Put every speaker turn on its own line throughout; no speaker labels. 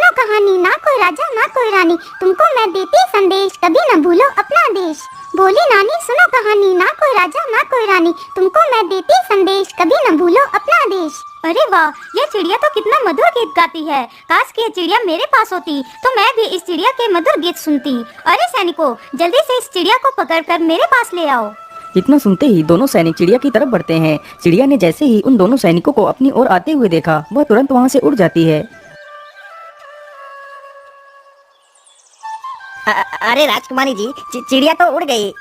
सुनो कहानी, ना कोई राजा ना कोई रानी, तुमको मैं देती संदेश, कभी न भूलो अपना देश। बोली नानी सुनो कहानी, ना कोई राजा ना कोई रानी, तुमको मैं देती संदेश, कभी न भूलो अपना देश।
अरे वाह, ये चिड़िया तो कितना मधुर गीत गाती है। काश कि ये चिड़िया मेरे पास होती तो मैं भी इस चिड़िया के मधुर गीत सुनती। अरे सैनिकों, जल्दी से इस चिड़िया को पकड़कर मेरे पास ले आओ।
इतना सुनते ही दोनों सैनिक चिड़िया की तरफ बढ़ते हैं। चिड़िया ने जैसे ही उन दोनों सैनिकों को अपनी ओर आते हुए देखा, वह तुरंत वहाँ से उड़ जाती है।
अरे राजकुमारी जी, चिड़िया तो उड़ गई।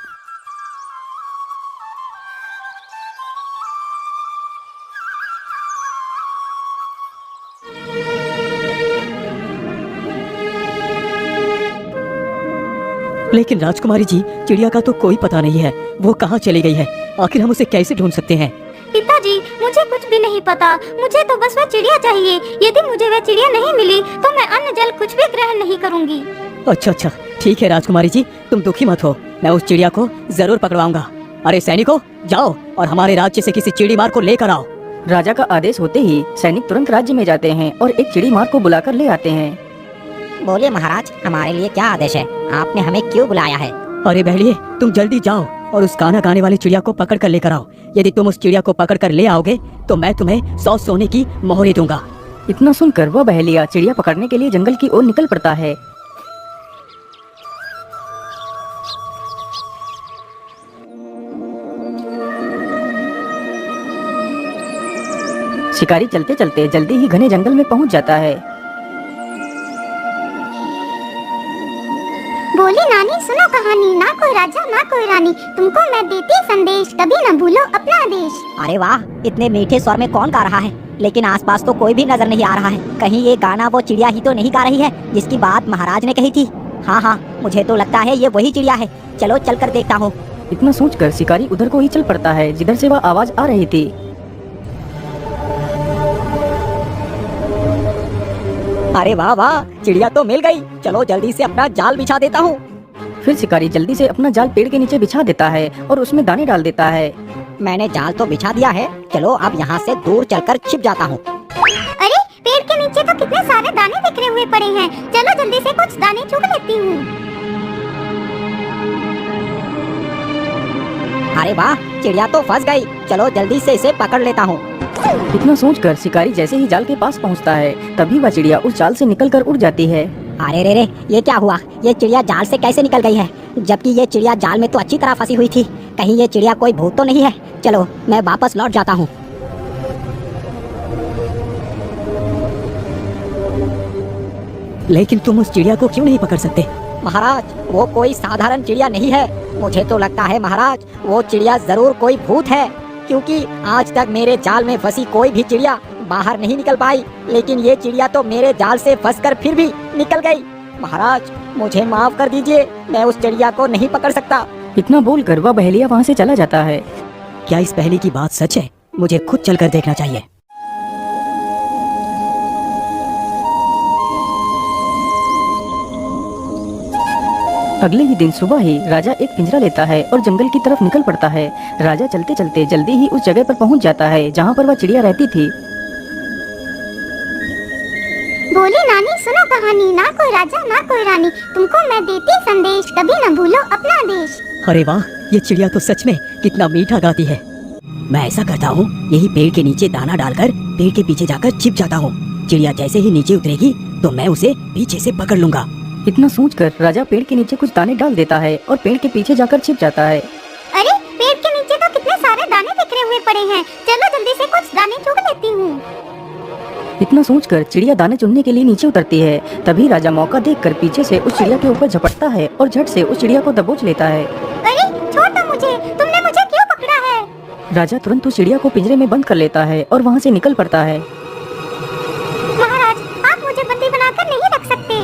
लेकिन राजकुमारी जी, चिड़िया का तो कोई पता नहीं है, वो कहाँ चली गई है। आखिर हम उसे कैसे ढूंढ सकते हैं?
पिताजी, मुझे कुछ भी नहीं पता, मुझे तो बस वह चिड़िया चाहिए। यदि मुझे वह चिड़िया नहीं मिली तो मैं अन्न जल कुछ भी ग्रहण नहीं करूँगी।
अच्छा, ठीक है राजकुमारी जी, तुम दुखी मत हो, मैं उस चिड़िया को जरूर पकड़वाऊंगा। अरे सैनिकों, जाओ और हमारे राज्य से किसी चिड़ी मार को लेकर आओ।
राजा का आदेश होते ही सैनिक तुरंत राज्य में जाते हैं और एक चिड़ी मार को बुलाकर ले आते हैं।
बोलिए महाराज, हमारे लिए क्या आदेश है? आपने हमें क्यों बुलाया है?
अरे बहलिए, तुम जल्दी जाओ और उस गाना गाने वाली चिड़िया को पकड़ कर लेकर आओ। यदि तुम उस चिड़िया को पकड़ कर ले आओगे तो मैं तुम्हें 100 सोने की मोहरें दूंगा।
इतना सुनकर वह बहेलिया चिड़िया पकड़ने के लिए जंगल की ओर निकल पड़ता है। शिकारी चलते चलते जल्दी ही घने जंगल में पहुंच जाता है।
बोली नानी सुनो कहानी, ना कोई राजा ना कोई रानी, तुमको मैं देती संदेश, कभी न भूलो अपना देश।
अरे वाह, इतने मीठे स्वर में कौन गा रहा है? लेकिन आसपास तो कोई भी नजर नहीं आ रहा है। कहीं ये गाना वो चिड़िया ही तो नहीं गा रही है जिसकी बात महाराज ने कही थी? हाँ, मुझे तो लगता है ये वही चिड़िया है। चलो चलकर देखता हूँ।
इतना सोचकर शिकारी उधर को ही चल पड़ता है जिधर से वह आवाज आ रही थी।
अरे वाह वाह, चिड़िया तो मिल गई। चलो जल्दी से अपना जाल बिछा देता हूँ।
फिर शिकारी जल्दी से अपना जाल पेड़ के नीचे बिछा देता है और उसमें दाने डाल देता है।
मैंने जाल तो बिछा दिया है, चलो अब यहाँ से दूर चलकर छिप जाता हूँ।
अरे पेड़ के नीचे तो कितने सारे दाने बिखरे हुए पड़े हैं, चलो जल्दी से कुछ दाने चुग लेती हूँ।
अरे वाह, चिड़िया तो फंस गई। चलो जल्दी से इसे पकड़ लेता हूँ।
इतना सोचकर शिकारी जैसे ही जाल के पास पहुंचता है, तभी वह चिड़िया उस जाल से निकलकर उड़ जाती है।
अरे रे, ये क्या हुआ? ये चिड़िया जाल से कैसे निकल गई है? जबकि ये चिड़िया जाल में तो अच्छी तरह फंसी हुई थी। कहीं ये चिड़िया कोई भूत तो नहीं है? चलो मैं वापस लौट जाता हूँ।
लेकिन तुम उस चिड़िया को क्यों नहीं पकड़ सकते?
महाराज, वो कोई साधारण चिड़िया नहीं है। मुझे तो लगता है महाराज, वो चिड़िया जरूर कोई भूत है, क्योंकि आज तक मेरे जाल में फंसी कोई भी चिड़िया बाहर नहीं निकल पाई। लेकिन ये चिड़िया तो मेरे जाल से फंसकर फिर भी निकल गई। महाराज, मुझे माफ कर दीजिए, मैं उस चिड़िया को नहीं पकड़ सकता।
इतना बोलकर वह बहेलिया वहाँ से चला जाता है।
क्या इस पहेली की बात सच है? मुझे खुद चलकर देखना चाहिए।
अगले ही दिन सुबह ही राजा एक पिंजरा लेता है और जंगल की तरफ निकल पड़ता है। राजा चलते चलते जल्दी ही उस जगह पर पहुंच जाता है जहां पर वह चिड़िया रहती थी।
बोली नानी सुनो कहानी, ना कोई राजा ना कोई रानी, तुमको मैं देती संदेश, कभी न भूलो अपना देश।
अरे वाह, ये चिड़िया तो सच में कितना मीठा गाती है। मैं ऐसा करता हूँ, यही पेड़ के नीचे दाना डालकर पेड़ के पीछे जाकर छिप जाता हूँ। चिड़िया जैसे ही नीचे उतरेगी तो मैं उसे पीछे से पकड़ लूंगा।
इतना सोचकर राजा पेड़ के नीचे कुछ दाने डाल देता है और पेड़ के पीछे जाकर छिप जाता है।
अरे पेड़ के नीचे तो कितने सारे दाने बिखरे हुए पड़े हैं, चलो जल्दी से कुछ दाने चुग लेती हूँ।
इतना सोचकर चिड़िया दाने चुनने के लिए नीचे उतरती है। तभी राजा मौका देखकर पीछे से उस चिड़िया के ऊपर झपटता है और झट से उस चिड़िया को दबोच लेता है।
अरे छोड़ दो मुझे, तुमने मुझे क्यों पकड़ा है?
राजा तुरंत उस चिड़िया को पिंजरे में बंद कर लेता है और वहाँ से निकल पड़ता है।
महाराज, आप मुझे बंदी बनाकर नहीं रख सकते।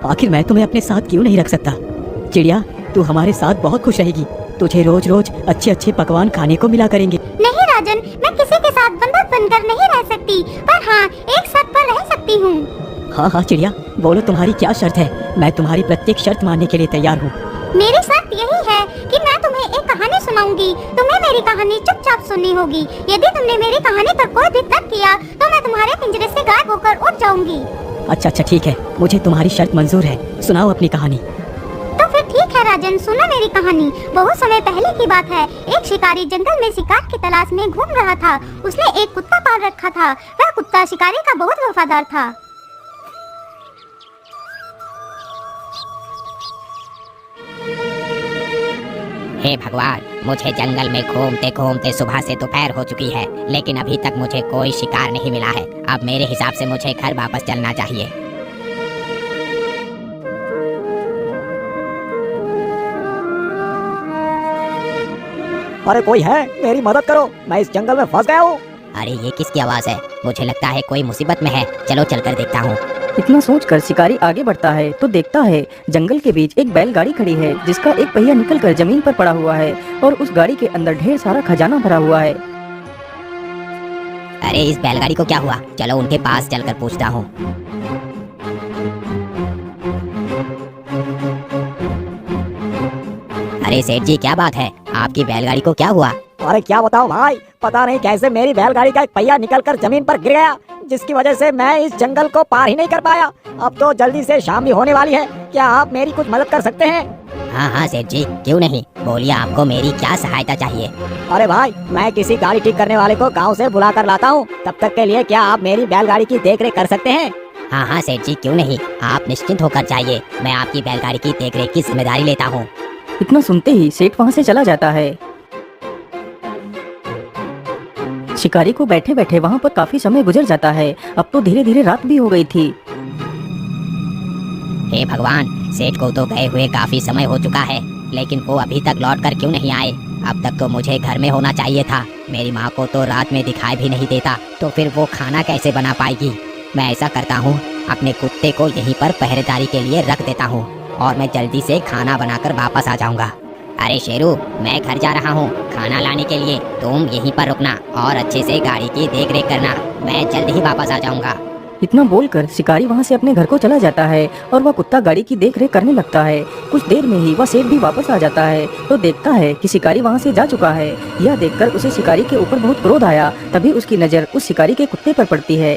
आखिर मैं तुम्हें अपने साथ क्यों नहीं रख सकता? चिड़िया, तू हमारे साथ बहुत खुश रहेगी। तुझे रोज रोज अच्छे अच्छे पकवान खाने को मिला करेंगे।
नहीं राजन, मैं किसी के साथ बंधक बनकर नहीं रह सकती, पर हाँ एक शर्त पर रह सकती हूँ।
हाँ चिड़िया, बोलो तुम्हारी क्या शर्त है? मैं तुम्हारी प्रत्येक शर्त मानने के लिए तैयार हूँ।
मेरी शर्त यही है कि मैं तुम्हें एक कहानी सुनाऊंगी, तुम्हें मेरी कहानी चुपचाप सुननी होगी। यदि तुमने मेरी कहानी पर कोई भी तर्क किया तो मैं तुम्हारे पिंजरे से गायब होकर उड़ जाऊंगी।
अच्छा अच्छा ठीक है, मुझे तुम्हारी शर्त मंजूर है, सुनाओ अपनी कहानी।
तो फिर ठीक है राजन, सुनो मेरी कहानी। बहुत समय पहले की बात है। एक शिकारी जंगल में शिकार की तलाश में घूम रहा था। उसने एक कुत्ता पाल रखा था। वह कुत्ता शिकारी का बहुत वफादार था।
हे भगवान, मुझे जंगल में घूमते घूमते सुबह से दोपहर हो चुकी है, लेकिन अभी तक मुझे कोई शिकार नहीं मिला है। अब मेरे हिसाब से मुझे घर वापस चलना चाहिए।
अरे कोई है, मेरी मदद करो, मैं इस जंगल में फंस गया हूँ।
अरे ये किसकी आवाज़ है? मुझे लगता है कोई मुसीबत में है। चलो चलकर देखता हूँ।
इतना सोचकर शिकारी आगे बढ़ता है तो देखता है जंगल के बीच एक बैलगाड़ी खड़ी है जिसका एक पहिया निकलकर जमीन पर पड़ा हुआ है और उस गाड़ी के अंदर ढेर सारा खजाना भरा हुआ है।
अरे इस बैलगाड़ी को क्या हुआ? चलो उनके पास चलकर पूछता हूँ। अरे सेठ जी, क्या बात है? आपकी बैलगाड़ी को क्या हुआ?
अरे क्या बताऊं भाई, पता नहीं कैसे मेरी बैलगाड़ी का एक पहिया निकलकर जमीन पर गिर गया, जिसकी वजह से मैं इस जंगल को पार ही नहीं कर पाया। अब तो जल्दी से शाम भी होने वाली है, क्या आप मेरी कुछ मदद कर सकते हैं?
हाँ हाँ सेठ जी, क्यों नहीं, बोलिए आपको मेरी क्या सहायता चाहिए?
अरे भाई, मैं किसी गाड़ी ठीक करने वाले को गांव से बुला कर लाता हूँ, तब तक के लिए क्या आप मेरी बैलगाड़ी की देखरेख कर सकते हैं?
हाँ हाँ सेठ जी, क्यों नहीं, आप निश्चिंत होकर जाइए, मैं आपकी बैलगाड़ी की देखरेख की जिम्मेदारी लेता हूँ।
इतना सुनते ही सेठ वहाँ से चला जाता है। शिकारी को बैठे बैठे वहाँ पर काफी समय गुजर जाता है। अब तो धीरे धीरे रात भी हो गई थी।
हे भगवान, सेठ को तो गए हुए काफी समय हो चुका है, लेकिन वो अभी तक लौट कर क्यों नहीं आए? अब तक तो मुझे घर में होना चाहिए था। मेरी माँ को तो रात में दिखाई भी नहीं देता, तो फिर वो खाना कैसे बना पाएगी? मैं ऐसा करता हूँ, अपने कुत्ते को यहीं पर पहरेदारी के लिए रख देता हूँ और मैं जल्दी से खाना बनाकर वापस आ जाऊंगा। अरे शेरू, मैं घर जा रहा हूँ खाना लाने के लिए, तुम यहीं पर रुकना और अच्छे से गाड़ी की देखरेख करना, मैं जल्द ही वापस आ जाऊंगा।
इतना बोलकर शिकारी वहाँ से अपने घर को चला जाता है और वह कुत्ता गाड़ी की देखरेख करने लगता है। कुछ देर में ही वह सेठ भी वापस आ जाता है तो देखता है कि शिकारी वहाँ से जा चुका है। यह देखकर उसे शिकारी के ऊपर बहुत क्रोध आया। तभी उसकी नज़र उस शिकारी के कुत्ते पर पड़ती है।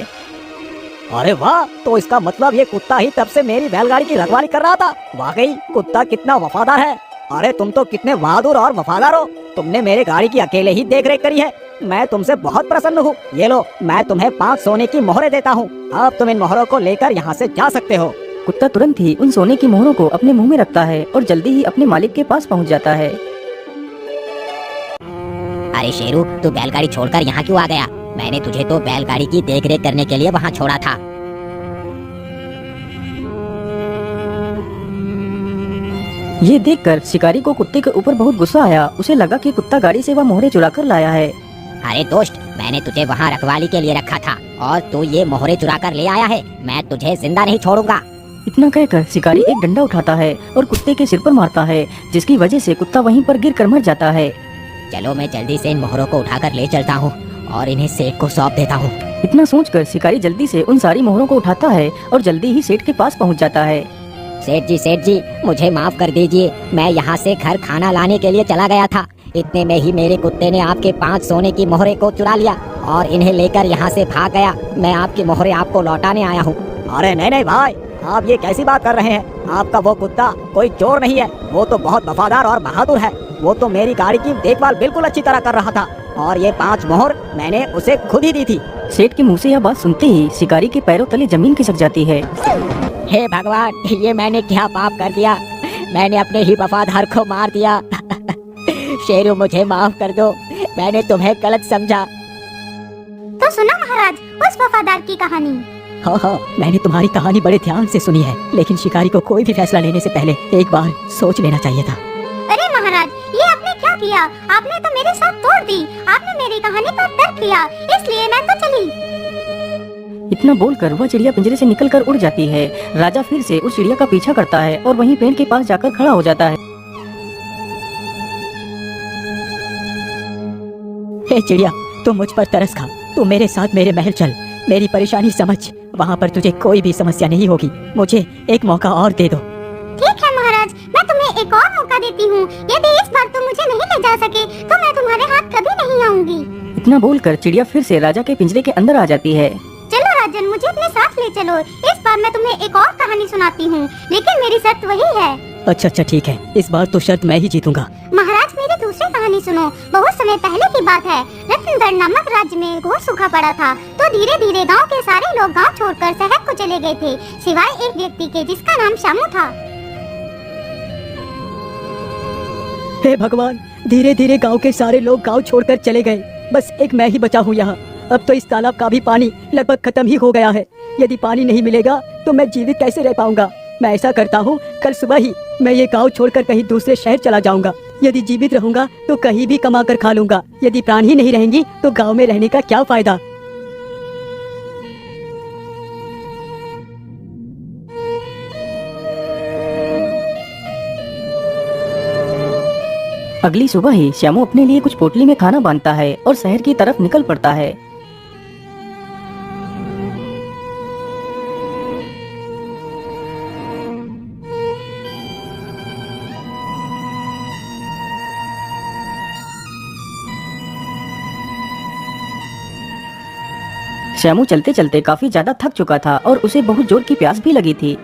अरे वाह, तो इसका मतलब ये कुत्ता ही तब से मेरी बैलगाड़ी की रखवाली कर रहा था। वाकई कुत्ता कितना वफादार है। अरे तुम तो कितने बहादुर और वफादार हो, तुमने मेरे गाड़ी की अकेले ही देखरेख करी है। मैं तुमसे बहुत प्रसन्न हूँ। ये लो, मैं तुम्हें 5 सोने की मोहरें देता हूँ। अब तुम इन मोहरों को लेकर यहाँ से जा सकते हो।
कुत्ता तुरंत ही उन सोने की मोहरों को अपने मुंह में रखता है और जल्दी ही अपने मालिक के पास पहुँच जाता है।
अरे शेरू, तू बैलगाड़ी छोड़कर यहाँ क्यों आ गया? मैंने तुझे तो बैलगाड़ी की देखरेख करने के लिए वहाँ छोड़ा था।
ये देखकर शिकारी को कुत्ते के ऊपर बहुत गुस्सा आया। उसे लगा कि कुत्ता गाड़ी से वह मोहरे चुरा कर लाया है।
अरे दोस्त, मैंने तुझे वहाँ रखवाली के लिए रखा था और तू ये मोहरे चुरा कर ले आया है। मैं तुझे जिंदा नहीं छोड़ूंगा।
इतना कहकर शिकारी एक डंडा उठाता है और कुत्ते के सिर पर मारता है, जिसकी वजह से कुत्ता वहीं पर गिर कर मर जाता है।
चलो मैं जल्दी से इन मोहरों को उठाकर ले चलता हूँ और इन्हें सेठ को सौंप देता हूँ।
इतना सोचकर शिकारी जल्दी से उन सारी मोहरों को उठाता है और जल्दी ही सेठ के पास पहुँच जाता है।
सेठ जी, मुझे माफ कर दीजिए। मैं यहाँ से घर खाना लाने के लिए चला गया था। इतने में ही मेरे कुत्ते ने आपके 5 सोने की मोहरे को चुरा लिया और इन्हें लेकर यहाँ से भाग गया। मैं आपकी मोहरे आपको लौटाने आया हूँ।
अरे नहीं भाई, आप ये कैसी बात कर रहे हैं? आपका वो कुत्ता कोई चोर नहीं है, वो तो बहुत वफादार और बहादुर है। वो तो मेरी गाड़ी की देखभाल बिल्कुल अच्छी तरह कर रहा था और ये 5 मोहर मैंने उसे खुद ही दी थी।
सेठ के मुंह से यह बात सुनते ही शिकारी के पैरों तले जमीन खिसक जाती है।
हे भगवान, ये मैंने क्या पाप कर दिया? मैंने अपने ही वफादार को मार दिया। शेरू, मुझे माफ कर दो, मैंने तुम्हें गलत समझा।
तो सुनो महाराज उस वफादार की कहानी।
हाँ, मैंने तुम्हारी कहानी बड़े ध्यान से सुनी है, लेकिन शिकारी को कोई भी फैसला लेने से पहले एक बार सोच लेना चाहिए था।
अरे महाराज, ये आपने क्या किया? आपने तो मेरे साथ तोड़ दी। आपने मेरी कहानी पर तर्क किया, इसलिए मैं तो चली।
इतना बोलकर वह चिड़िया पिंजरे से निकलकर उड़ जाती है। राजा फिर से उस चिड़िया का पीछा करता है और वहीं पेड़ के पास जाकर खड़ा हो जाता है।
हे चिड़िया, तू मुझ पर तरस खा, तू मेरे साथ मेरे महल चल, मेरी परेशानी समझ। वहाँ पर तुझे कोई भी समस्या नहीं होगी। मुझे एक मौका और दे दो।
ठीक है महाराज, मैं तुम्हें एक और मौका देती हूँ। यदि इस बार तुम मुझे नहीं ले जा सके तो मैं तुम्हारे हाथ कभी नहीं आऊंगी।
इतना बोलकर चिड़िया फिर से राजा के पिंजरे के अंदर आ जाती है।
चलो राजन, मुझे अपने साथ ले चलो। इस बार
बार मैं तुम्हें एक और कहानी सुनाती हूँ, लेकिन मेरी शर्त वही है।
अच्छा ठीक है, इस बार तो शर्त मैं ही जीतूंगा।
महाराज मेरी दूसरी कहानी सुनो। बहुत समय पहले की बात है। रत्नदर नामक राज्य में घोर सूखा पड़ा था, तो धीरे धीरे गांव के सारे लोग गांव छोड़कर शहर को चले गए थे, सिवाय एक व्यक्ति के जिसका नाम श्यामू था।
हे भगवान, धीरे धीरे गांव के सारे लोग गांव छोड़कर चले गए, बस एक मैं ही बचा हूँ यहाँ। अब तो इस तालाब का भी पानी लगभग खत्म ही हो गया है। यदि पानी नहीं मिलेगा तो मैं जीवित कैसे रह पाऊंगा। मैं ऐसा करता हूँ, कल सुबह ही मैं ये गांव छोड़कर कहीं दूसरे शहर चला जाऊंगा। यदि जीवित रहूंगा तो कहीं भी कमा कर खा लूंगा। यदि प्राण ही नहीं रहेंगी तो गांव में रहने का क्या फायदा।
अगली सुबह ही श्यामू अपने लिए कुछ पोटली में खाना बांधता है और शहर की तरफ निकल पड़ता है। श्यामू चलते चलते काफी ज्यादा थक चुका था और उसे बहुत जोर की प्यास भी लगी थी।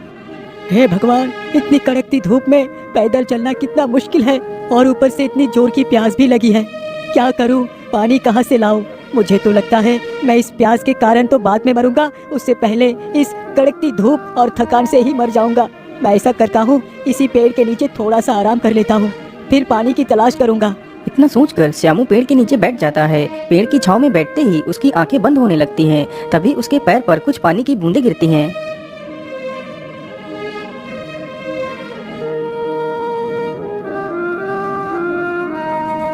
हे भगवान, इतनी कड़कती धूप में पैदल चलना कितना मुश्किल है और ऊपर से इतनी जोर की प्यास भी लगी है। क्या करूं, पानी कहां से लाऊं? मुझे तो लगता है मैं इस प्यास के कारण तो बाद में मरूंगा, उससे पहले इस कड़कती धूप और थकान से ही मर जाऊंगा। मैं ऐसा करता हूं, इसी पेड़ के नीचे थोड़ा सा आराम कर लेता हूं, फिर पानी की तलाश करूंगा।
इतना सोचकर श्यामू पेड़ के नीचे बैठ जाता है। पेड़ की छांव में बैठते ही उसकी आंखें बंद होने लगती हैं। तभी उसके पैर पर कुछ पानी की बूंदें गिरती हैं।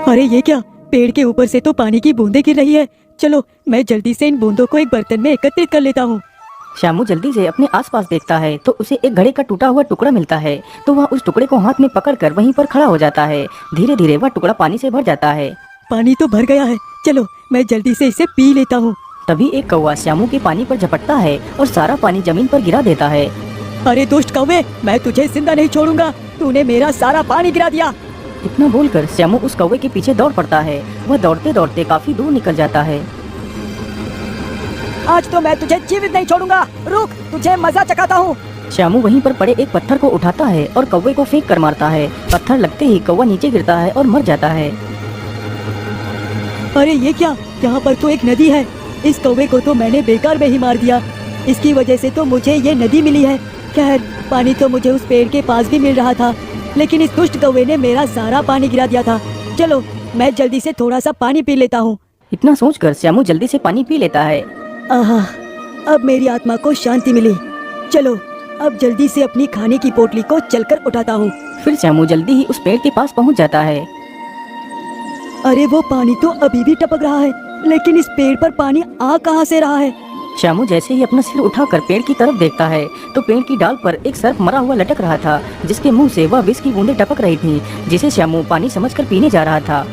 अरे ये क्या, पेड़ के ऊपर से तो पानी की बूंदें गिर रही है। चलो मैं जल्दी से इन बूंदों को एक बर्तन में एकत्रित कर लेता हूँ।
श्यामू जल्दी से अपने आसपास देखता है तो उसे एक घड़े का टूटा हुआ टुकड़ा मिलता है। तो वह उस टुकड़े को हाथ में पकड़कर वहीं पर खड़ा हो जाता है। धीरे धीरे वह टुकड़ा पानी से भर जाता है।
पानी तो भर गया है, चलो मैं जल्दी से इसे पी लेता हूँ।
तभी एक कौवा श्यामू के पानी पर झपटता है और सारा पानी जमीन पर गिरा देता है।
अरे दुष्ट कौवे, मैं तुझे जिंदा नहीं छोड़ूंगा, तूने मेरा सारा पानी गिरा दिया।
इतना बोलकर श्यामू उस कौवे के पीछे दौड़ पड़ता है। वह दौड़ते दौड़ते काफी दूर निकल जाता है।
आज तो मैं तुझे जीवित नहीं छोड़ूंगा, रुक, तुझे मजा चखाता हूँ।
श्यामू वहीं पर पड़े एक पत्थर को उठाता है और कौवे को फेंक कर मारता है। पत्थर लगते ही कौवा नीचे गिरता है और मर जाता है।
अरे ये क्या, यहाँ पर तो एक नदी है। इस कौवे को तो मैंने बेकार में ही मार दिया, इसकी वजह से तो मुझे ये नदी मिली है। खैर, पानी तो मुझे उस पेड़ के पास भी मिल रहा था, लेकिन इस दुष्ट कौवे ने मेरा सारा पानी गिरा दिया था। चलो मैं जल्दी से थोड़ा सा पानी पी लेता हूँ।
इतना सोचकर श्यामू जल्दी से पानी पी लेता है।
आहा, अब मेरी आत्मा को शांति मिली। चलो अब जल्दी से अपनी खाने की पोटली को चलकर उठाता हूँ।
फिर श्यामू जल्दी ही उस पेड़ के पास पहुँच जाता है।
अरे वो पानी तो अभी भी टपक रहा है, लेकिन इस पेड़ पर पानी आ कहाँ से रहा है?
श्यामू जैसे ही अपना सिर उठाकर पेड़ की तरफ देखता है तो पेड़ की डाल पर एक सर्प मरा हुआ लटक रहा था, जिसके मुंह से वह विष की बूंदें टपक रही थी, जिसे श्यामू पानी समझकर पीने जा रहा था।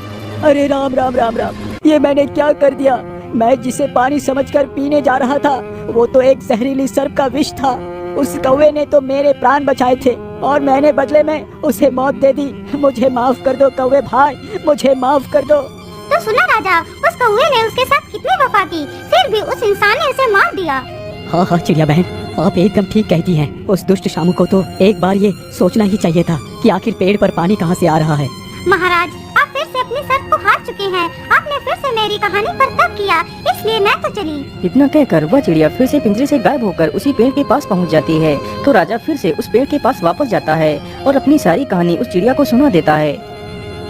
अरे राम राम राम राम, ये मैंने क्या कर दिया? मैं जिसे पानी समझकर पीने जा रहा था वो तो एक जहरीली सर्प का विष था। उस कौवे ने तो मेरे प्राण बचाए थे और मैंने बदले में उसे मौत दे दी। मुझे माफ कर दो कौवे भाई, मुझे माफ कर दो।
तो सुना राजा, उस कौवे ने उसके साथ कितनी वफा की, फिर भी उस इंसान ने उसे मार दिया।
हाँ हाँ चिड़िया बहन, आप एकदम ठीक कहती हैं। उस दुष्ट श्यामू को तो एक बार ये सोचना ही चाहिए था कि आखिर पेड़ पर पानी कहाँ से आ रहा है।
महाराज, आप फिर से अपने सर को हार चुके हैं। आपने फिर से मेरी कहानी पर तर्क किया, इसलिए मैं तो चली।
इतना कहकर वह चिड़िया फिर से पिंजरे से गायब होकर उसी पेड़ के पास पहुंच जाती है। तो राजा फिर से उस पेड़ के पास वापस जाता है और अपनी सारी कहानी उस चिड़िया को सुना देता है।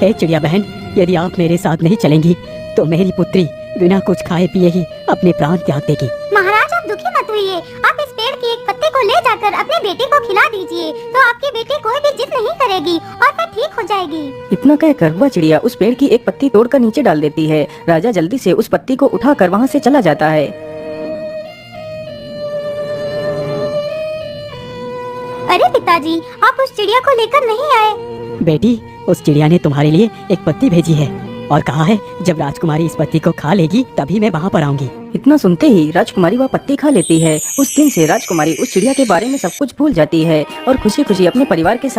हे चिड़िया बहन, यदि आप मेरे साथ नहीं चलेंगी तो मेरी पुत्री बिना कुछ खाए पिए ही अपने प्राण त्याग देगी।
महाराज, आप दुखी मत होइए। आप इस पेड़ के एक पत्ते को ले जाकर अपने बेटे को खिला दीजिए, तो आपकी बेटी कोई भी जिद नहीं करेगी और वह ठीक हो जाएगी।
इतना कहकर वह चिड़िया उस पेड़ की एक पत्ती तोड़कर नीचे डाल देती है। राजा जल्दी से उस पत्ती को उठाकर वहाँ से चला जाता है।
अरे पिताजी, आप उस चिड़िया को लेकर नहीं आए।
बेटी, उस चिड़िया ने तुम्हारे लिए एक पत्ती भेजी है और कहा है जब राजकुमारी इस पत्ती को खा लेगी तभी मैं वहाँ पर आऊंगी।
इतना सुनते ही राजकुमारी वह पत्ती खा लेती है। उस दिन से राजकुमारी उस चिड़िया के बारे में सब कुछ भूल जाती है और खुशी खुशी अपने परिवार के साथ